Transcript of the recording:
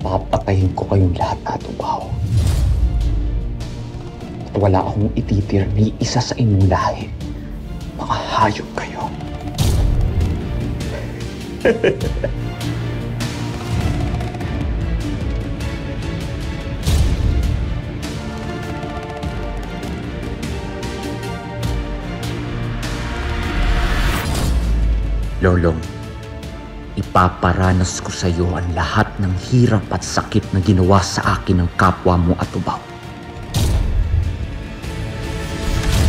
Papatayin ko kayong lahat na tubaw. At wala akong ititir ni isa sa inyong lahi. Mga hayop kayo. Lolong, ipaparanas ko sa iyo ang lahat ng hirap at sakit na ginawa sa akin ng kapwa mo at tubaw.